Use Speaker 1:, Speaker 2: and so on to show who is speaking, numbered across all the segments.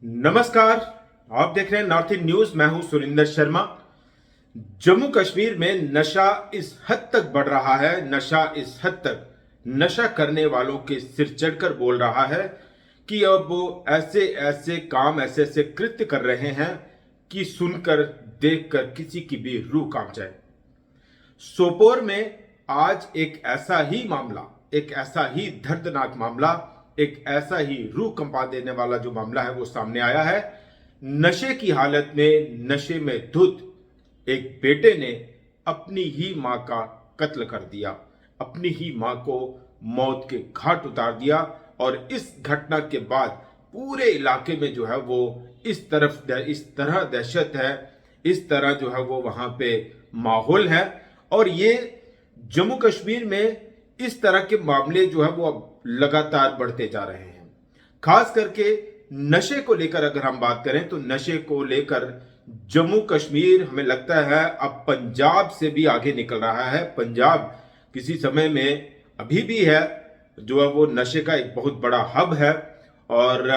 Speaker 1: नमस्कार। आप देख रहे हैं नॉर्थ ईस्ट न्यूज। मैं हूं सुरिंदर शर्मा। जम्मू कश्मीर में नशा इस हद तक बढ़ रहा है, नशा इस हद तक नशा करने वालों के सिर चढ़कर बोल रहा है कि अब वो ऐसे ऐसे काम, ऐसे ऐसे कृत्य कर रहे हैं कि सुनकर देखकर किसी की भी रूह कांप जाए। सोपोर में आज एक ऐसा ही मामला, एक ऐसा ही दर्दनाक मामला, एक ऐसा ही रूह कंपा देने वाला जो मामला है वो सामने आया है। नशे की हालत में, नशे में धुत एक बेटे ने अपनी ही मां का कत्ल कर दिया, अपनी ही मां को मौत के घाट उतार दिया। और इस घटना के बाद पूरे इलाके में जो है वो इस तरह दहशत है, इस तरह जो है वो वहां पे माहौल है। और ये जम्मू कश्मीर में इस तरह के मामले जो है वो अब लगातार बढ़ते जा रहे हैं। खास करके नशे को लेकर अगर हम बात करें तो नशे को लेकर जम्मू कश्मीर हमें लगता है अब पंजाब से भी आगे निकल रहा है। पंजाब किसी समय में अभी भी है जो है वो नशे का एक बहुत बड़ा हब है, और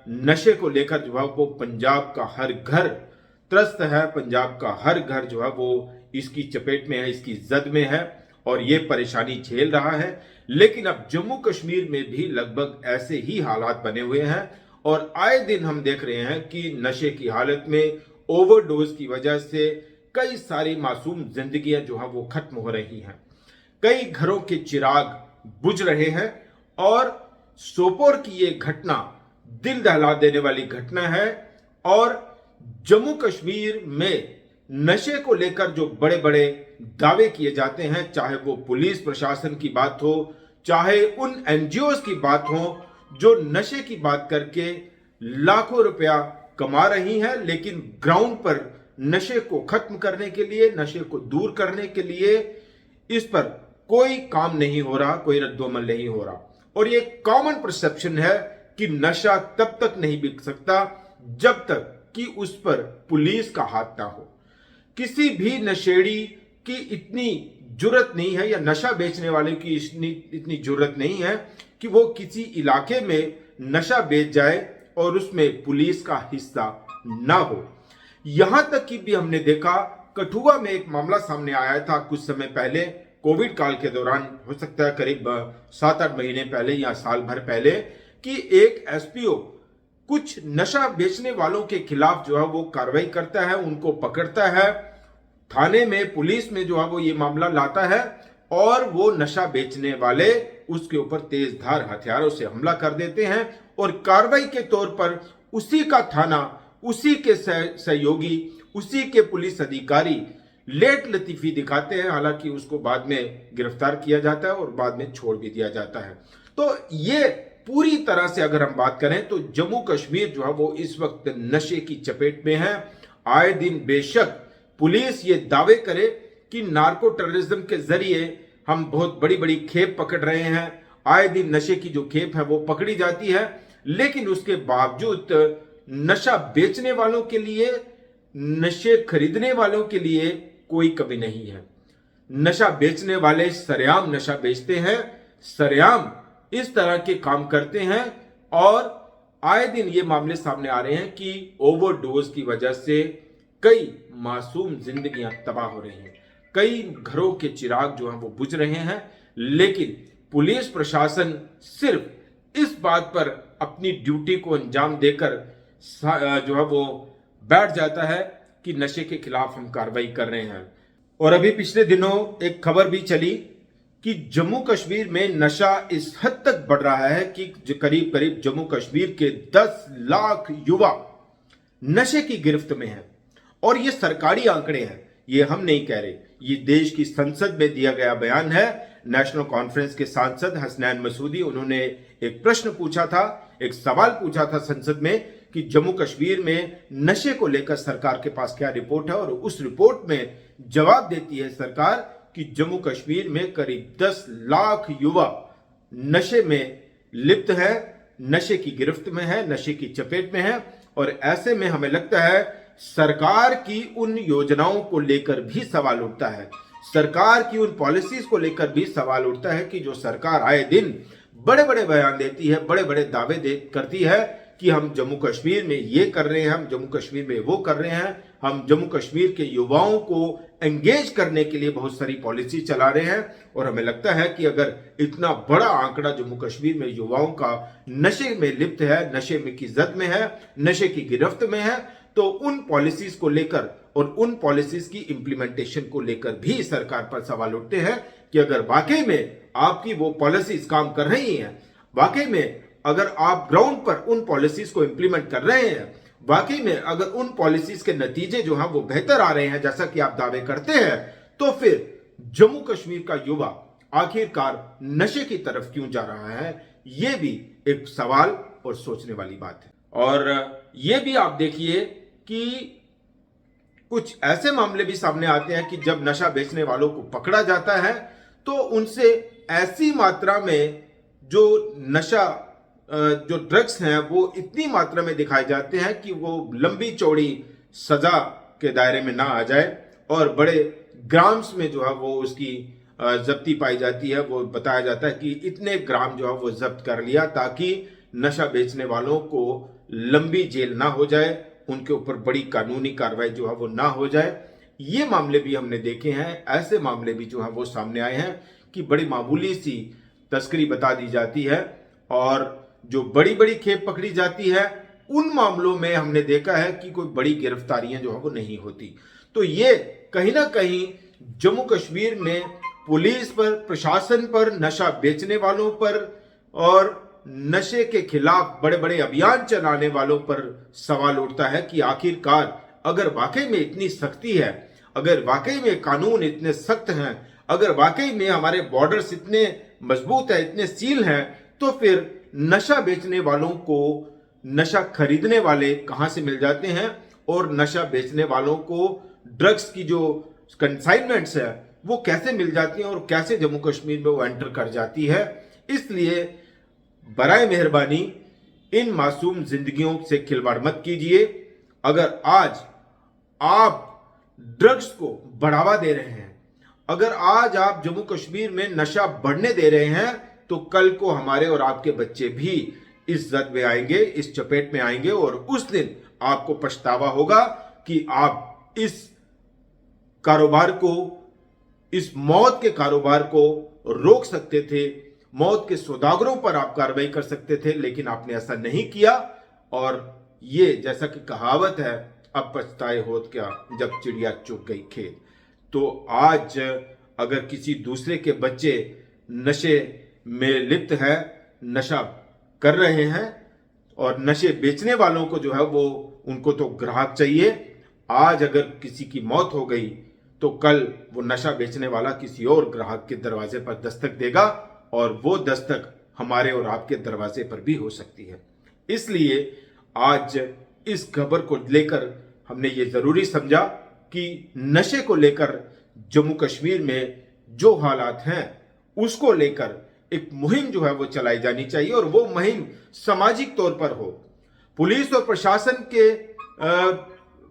Speaker 1: नशे को लेकर जो है वो पंजाब का हर घर त्रस्त है, पंजाब का हर घर जो है वो इसकी चपेट में है, इसकी जद में है और ये परेशानी झेल रहा है। लेकिन अब जम्मू कश्मीर में भी लगभग ऐसे ही हालात बने हुए हैं और आए दिन हम देख रहे हैं कि नशे की हालत में ओवरडोज की वजह से कई सारी मासूम जिंदगियां जो है वो खत्म हो रही हैं, कई घरों के चिराग बुझ रहे हैं। और सोपोर की ये घटना दिल दहला देने वाली घटना है। और जम्मू कश्मीर में नशे को लेकर जो बड़े बड़े दावे किए जाते हैं, चाहे वो पुलिस प्रशासन की बात हो, चाहे उन एनजीओज की बात हो जो नशे की बात करके लाखों रुपया कमा रही हैं, लेकिन ग्राउंड पर नशे को खत्म करने के लिए, नशे को दूर करने के लिए इस पर कोई काम नहीं हो रहा, कोई रद्दोमल नहीं हो रहा। और ये कॉमन परसेप्शन है कि नशा तब तक नहीं बिक सकता जब तक कि उस पर पुलिस का हाथ ना हो। किसी भी नशेड़ी की इतनी जुर्रत नहीं है या नशा बेचने वाले की इतनी जुर्रत नहीं है कि वो किसी इलाके में नशा बेच जाए और उसमें पुलिस का हिस्सा ना हो। यहां तक कि भी हमने देखा, कठुआ में एक मामला सामने आया था कुछ समय पहले, कोविड काल के दौरान, हो सकता है करीब 7-8 महीने पहले या साल भर पहले, कि एक एसपीओ कुछ नशा बेचने वालों के खिलाफ जो है वो कार्रवाई करता है, उनको पकड़ता है, थाने में पुलिस में जो है वो ये मामला लाता है और वो नशा बेचने वाले उसके ऊपर तेज धार हथियारों से हमला कर देते हैं। और कार्रवाई के तौर पर उसी का थाना, उसी के सहयोगी, उसी के पुलिस अधिकारी लेट लतीफी दिखाते हैं। हालांकि उसको बाद में गिरफ्तार किया जाता है और बाद में छोड़ भी दिया जाता है। तो ये पूरी तरह से अगर हम बात करें तो जम्मू कश्मीर जो है वो इस वक्त नशे की चपेट में है। आए दिन बेशक पुलिस ये दावे करे कि नार्को टेररिज्म के जरिए हम बहुत बड़ी बड़ी खेप पकड़ रहे हैं, आए दिन नशे की जो खेप है वो पकड़ी जाती है, लेकिन उसके बावजूद नशा बेचने वालों के लिए, नशे खरीदने वालों के लिए कोई कमी नहीं है। नशा बेचने वाले सरेआम नशा बेचते हैं, सरेआम इस तरह के काम करते हैं। और आए दिन ये मामले सामने आ रहे हैं कि ओवरडोज की वजह से कई मासूम जिंदगियां तबाह हो रही हैं, कई घरों के चिराग जो हैं वो बुझ रहे हैं। लेकिन पुलिस प्रशासन सिर्फ इस बात पर अपनी ड्यूटी को अंजाम देकर जो है वो बैठ जाता है कि नशे के खिलाफ हम कार्रवाई कर रहे हैं। और अभी पिछले दिनों एक खबर भी चली कि जम्मू कश्मीर में नशा इस हद तक बढ़ रहा है कि करीब करीब जम्मू कश्मीर के 10 लाख युवा नशे की गिरफ्त में हैं। और ये सरकारी आंकड़े हैं, ये हम नहीं कह रहे, ये देश की संसद में दिया गया बयान है। नेशनल कॉन्फ्रेंस के सांसद हसनैन मसूदी, उन्होंने एक प्रश्न पूछा था, एक सवाल पूछा था संसद में कि जम्मू कश्मीर में नशे को लेकर सरकार के पास क्या रिपोर्ट है। और उस रिपोर्ट में जवाब देती है सरकार कि जम्मू कश्मीर में करीब 10 लाख युवा नशे में लिप्त है, नशे की गिरफ्त में है, नशे की चपेट में है। और ऐसे में हमें लगता है सरकार की उन योजनाओं को लेकर भी सवाल उठता है, सरकार की उन पॉलिसीज को लेकर भी सवाल उठता है कि जो सरकार आए दिन बड़े बड़े बयान देती है, बड़े बड़े दावे करती है कि हम जम्मू कश्मीर में ये कर रहे हैं, हम जम्मू कश्मीर में वो कर रहे हैं, हम जम्मू कश्मीर के युवाओं को एंगेज करने के लिए बहुत सारी पॉलिसी चला रहे हैं। और हमें लगता है कि अगर इतना बड़ा आंकड़ा जम्मू कश्मीर में युवाओं का नशे में लिप्त है, नशे में की जद में है, नशे की गिरफ्त में है, तो उन पॉलिसीज को लेकर और उन पॉलिसीज की इंप्लीमेंटेशन को लेकर भी सरकार पर सवाल उठते हैं कि अगर वाकई में आपकी वो पॉलिसीज काम कर रही हैं, वाकई में अगर आप ग्राउंड पर उन पॉलिसीज को इंप्लीमेंट कर रहे हैं, वाकई में अगर उन पॉलिसीज के नतीजे जो हैं वो बेहतर आ रहे हैं जैसा कि आप दावे करते हैं, तो फिर जम्मू कश्मीर का युवा आखिरकार नशे की तरफ क्यों जा रहा है? यह भी एक सवाल और सोचने वाली बात है। और यह भी आप देखिए कि कुछ ऐसे मामले भी सामने आते हैं कि जब नशा बेचने वालों को पकड़ा जाता है तो उनसे ऐसी मात्रा में जो नशा जो ड्रग्स हैं वो इतनी मात्रा में दिखाए जाते हैं कि वो लंबी चौड़ी सजा के दायरे में ना आ जाए और बड़े ग्राम्स में जो है वो उसकी जब्ती पाई जाती है। वो बताया जाता है कि इतने ग्राम जो है वो जब्त कर लिया ताकि नशा बेचने वालों को लंबी जेल ना हो जाए, उनके ऊपर बड़ी कानूनी कार्रवाई जो है वो ना हो जाए। ये मामले भी हमने देखे हैं, ऐसे मामले भी जो है वो सामने आए हैं कि बड़ी मामूली सी तस्करी बता दी जाती है और जो बड़ी बड़ी खेप पकड़ी जाती है उन मामलों में हमने देखा है कि कोई बड़ी गिरफ्तारियां जो है वो नहीं होती। तो ये कहीं ना कहीं जम्मू कश्मीर में पुलिस पर, प्रशासन पर, नशा बेचने वालों पर और नशे के खिलाफ बड़े बड़े अभियान चलाने वालों पर सवाल उठता है कि आखिरकार अगर वाकई में इतनी सख्ती है, अगर वाकई में कानून इतने सख्त हैं, अगर वाकई में हमारे बॉर्डर्स इतने मजबूत है, इतने सील हैं, तो फिर नशा बेचने वालों को नशा खरीदने वाले कहां से मिल जाते हैं और नशा बेचने वालों को ड्रग्स की जो कंसाइनमेंट्स है वो कैसे मिल जाती हैं और कैसे जम्मू कश्मीर में वो एंटर कर जाती है। इसलिए बराए मेहरबानी इन मासूम जिंदगियों से खिलवाड़ मत कीजिए। अगर आज आप ड्रग्स को बढ़ावा दे रहे हैं, अगर आज आप जम्मू कश्मीर में नशा बढ़ने दे रहे हैं, तो कल को हमारे और आपके बच्चे भी इस जद में आएंगे, इस चपेट में आएंगे और उस दिन आपको पछतावा होगा कि आप इस कारोबार को, इस मौत के कारोबार को रोक सकते थे, मौत के सौदागरों पर आप कार्रवाई कर सकते थे, लेकिन आपने ऐसा नहीं किया। और ये जैसा कि कहावत है, अब पछताए होत क्या जब चिड़िया चुग गई खेत। तो आज अगर किसी दूसरे के बच्चे नशे में लिप्त है, नशा कर रहे हैं और नशे बेचने वालों को जो है वो उनको तो ग्राहक चाहिए। आज अगर किसी की मौत हो गई तो कल वो नशा बेचने वाला किसी और ग्राहक के दरवाजे पर दस्तक देगा और वो दस्तक हमारे और आपके दरवाजे पर भी हो सकती है। इसलिए आज इस खबर को लेकर हमने ये जरूरी समझा कि नशे को लेकर जम्मू कश्मीर में जो हालात हैं उसको लेकर एक मुहिम जो है वो चलाई जानी चाहिए और वो मुहिम सामाजिक तौर पर हो। पुलिस और प्रशासन के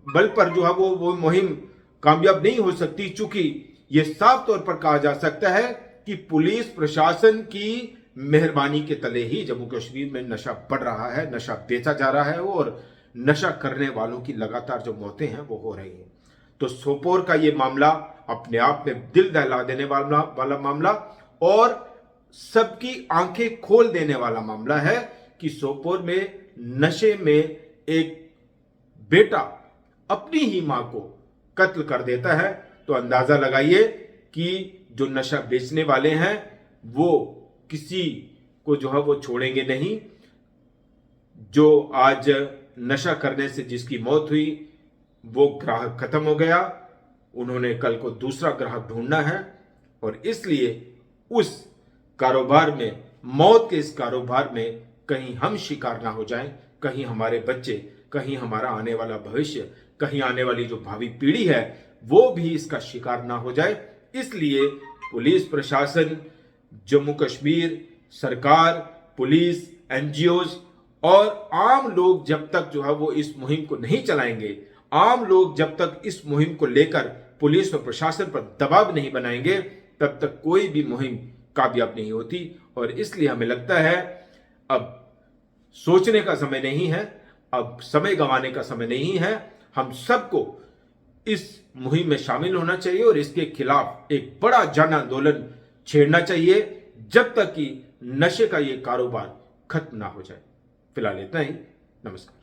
Speaker 1: बल पर जो है वो मुहिम कामयाब नहीं हो सकती, चूंकि ये साफ तौर पर कहा जा सकता है कि पुलिस प्रशासन की मेहरबानी के तले ही जम्मू कश्मीर में नशा बढ़ रहा है, नशा बेचा जा रहा है और नशा करने वालों की लगातार जो मौतें हैं वो हो रही हैं। तो सोपोर का ये मामला अपने आप में दिल दहला देने वाला मामला और सबकी आंखें खोल देने वाला मामला है कि सोपोर में नशे में एक बेटा अपनी ही मां को कत्ल कर देता है। तो अंदाजा लगाइए कि जो नशा बेचने वाले हैं वो किसी को जो है वो छोड़ेंगे नहीं। जो आज नशा करने से जिसकी मौत हुई वो ग्राहक खत्म हो गया, उन्होंने कल को दूसरा ग्राहक ढूंढना है और इसलिए उस कारोबार में, मौत के इस कारोबार में कहीं हम शिकार ना हो जाएं, कहीं हमारे बच्चे, कहीं हमारा आने वाला भविष्य, कहीं आने वाली जो भावी पीढ़ी है वो भी इसका शिकार ना हो जाए। इसलिए पुलिस प्रशासन, जम्मू कश्मीर सरकार, पुलिस, एनजीओज और आम लोग जब तक जो है वो इस मुहिम को नहीं चलाएंगे, आम लोग जब तक इस मुहिम को लेकर पुलिस और प्रशासन पर दबाव नहीं बनाएंगे, तब तक कोई भी मुहिम कामयाब नहीं होती। और इसलिए हमें लगता है अब सोचने का समय नहीं है, अब समय गंवाने का समय नहीं है। हम सबको इस मुहिम में शामिल होना चाहिए और इसके खिलाफ एक बड़ा जन आंदोलन छेड़ना चाहिए जब तक कि नशे का ये कारोबार खत्म ना हो जाए। फिलहाल इतना ही। नमस्कार।